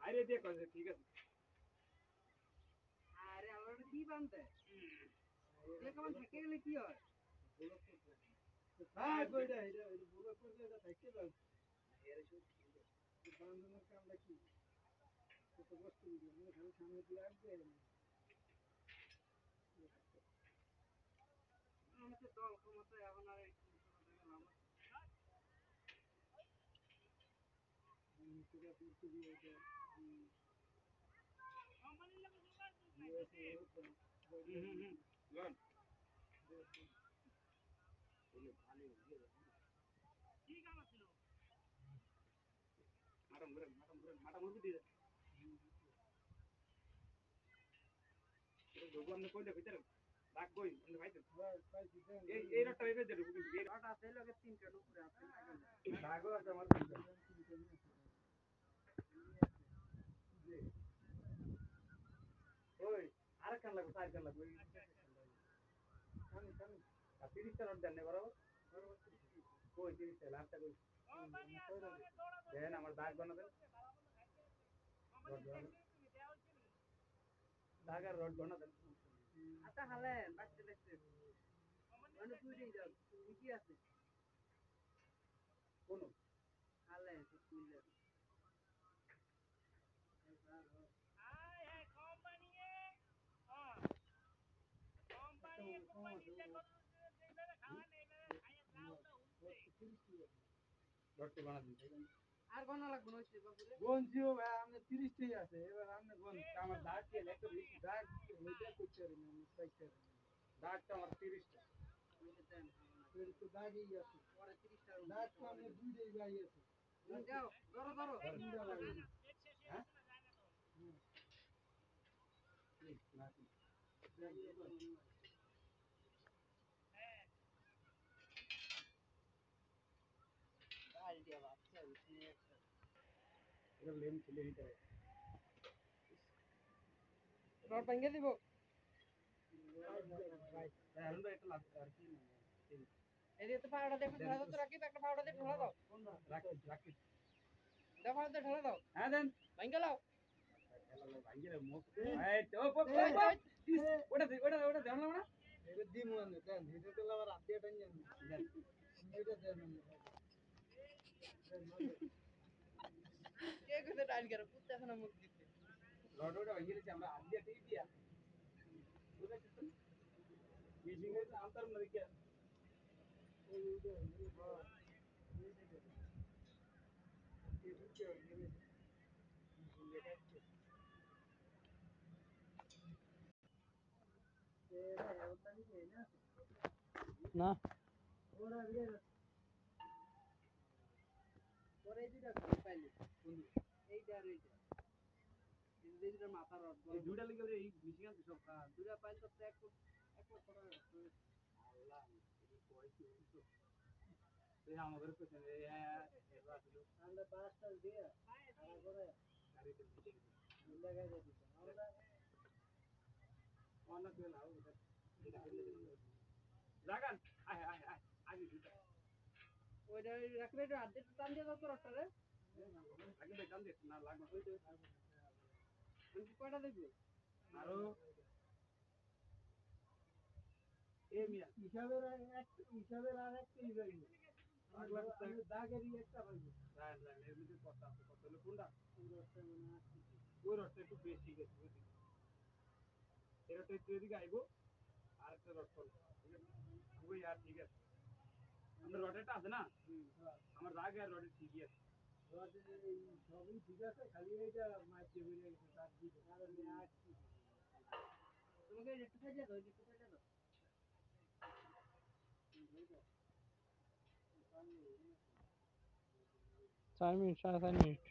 আরে দেখো ঠিক আছে আরে আমার কি বানতে দেখ আমার থেকে গেলে কি হয় হ্যাঁ কইটা এটা বুড়ো করে এটা থাকতে দাও বান্ধনের কামটা কি কত কষ্ট দিই আমি খালি সামনে দিয়ে আসবে আমি তো দল ক্ষমতা এখন আর এই সেটা করতে দিয়ে এটা মাটা মুরগি দিয়ে ভগবান কইলে ভিতরে রাখ কই আমি ভাই এই রটা এবে দে কিন্তু এই রটা আছে লগে তিনটা উপরে আছে রাগও আছে আমার ওই আর কান লাগবে আর কান লাগবে কান কান আর 30 টা রট দেন না বরাবর কই 30 টা লাস্টটা কই দেন আমার দাগ বানা দেন দাগ আর রড বানা দেন আচ্ছা হালেন বাচ্চা দেখতে মানে তুই দিয়ে যাও কি আছে কোন হালেন মিলে রডটি বানা দিন আর গনা লাগবে না হইছে বাবুরে গঞ্জিও ভাই আপনি 30 টাই আছে এবার আপনি গন আমার দাগ কে একটু বেশি দাগ হইতে করতে পারি না আমি চাইতে দাগটা আমার 30 টা ওইটা দেন এর তো দাগই আছে পরে 30 টার দাগ তো আমি দুইটাই গাই আছে যাও ধরো ধরো দুইটা লাগে হ্যাঁ আইডিয়া বাচ্চা উঠে এটা লেম ছিল এটা রড ভেঙে দিব এখন তো এটা লাগবে আর কি এই যে তো পাউডার দেখো ঢালা দাও তো রাখি একটা পাউডার দিয়ে ঢালা দাও রাখি রাখি দাও পাউডার দিয়ে ঢালা দাও হ্যাঁ দেন ভেঙে লাও ভাঙ্গিরে মুখ এই তো ওটা ওটা জানলাম না এটা দি মনে দেন এটা তো আবার আদিয়া টান জানি দেন এটা দেন কে কইতে ডাইল করে পুত্তা এখন মুখ দিতে লড ওটা ভাঙ্গিরেছে আমরা আদিয়া টিক দিয়া বুঝা কিছু মিজিং এর আন্তর মধ্যে কি না পরে দুইটা খালি পাইলি এইটা আর এইটা এই দুইটা মাথা রড এই দুইটা লিগে এই মিশিগান সব দুইটা পাইল তো এক করা আল্লাহ এই কয় কি হইতো এই আমাদের কাছে এবার আসলে আমরা পাঁচটা দিয়ে সারা করে গাড়িতে লাগাই দিই আমরা অনেক বেলা লাগান আয় আয় আয় আগে দুইটা ওইটা রাখলে একটু আর্ধেক টান দিয়ে দাও তো রডটা রে আগে বেকান দে না লাগবে হইতো কয়টা দেখবো আরো এই মিয়া হিসাবের আর একটা ইজাই দাগেরই একটা পাইবো রাইট রাইট এর মধ্যে কথা আছে কত হলো কোনটা ওই রডটা একটু বেশি গেছে বুঝলি এটা একটু এদিকে আইবো আর একটা রড করবো ঠিক আছে ওই আর ঠিক আছে আমার রডেরটা আছে না আমার রাগ আর রডের ঠিকই আছে সবই ঠিক আছে খালি এইটা মাছ দিয়ে বেরিয়ে গেছে তার দিকে তোমাকে একটু সাজিয়ে দাও একটু সাজিয়ে দাও 4 মিনিট 4.5 মিনিট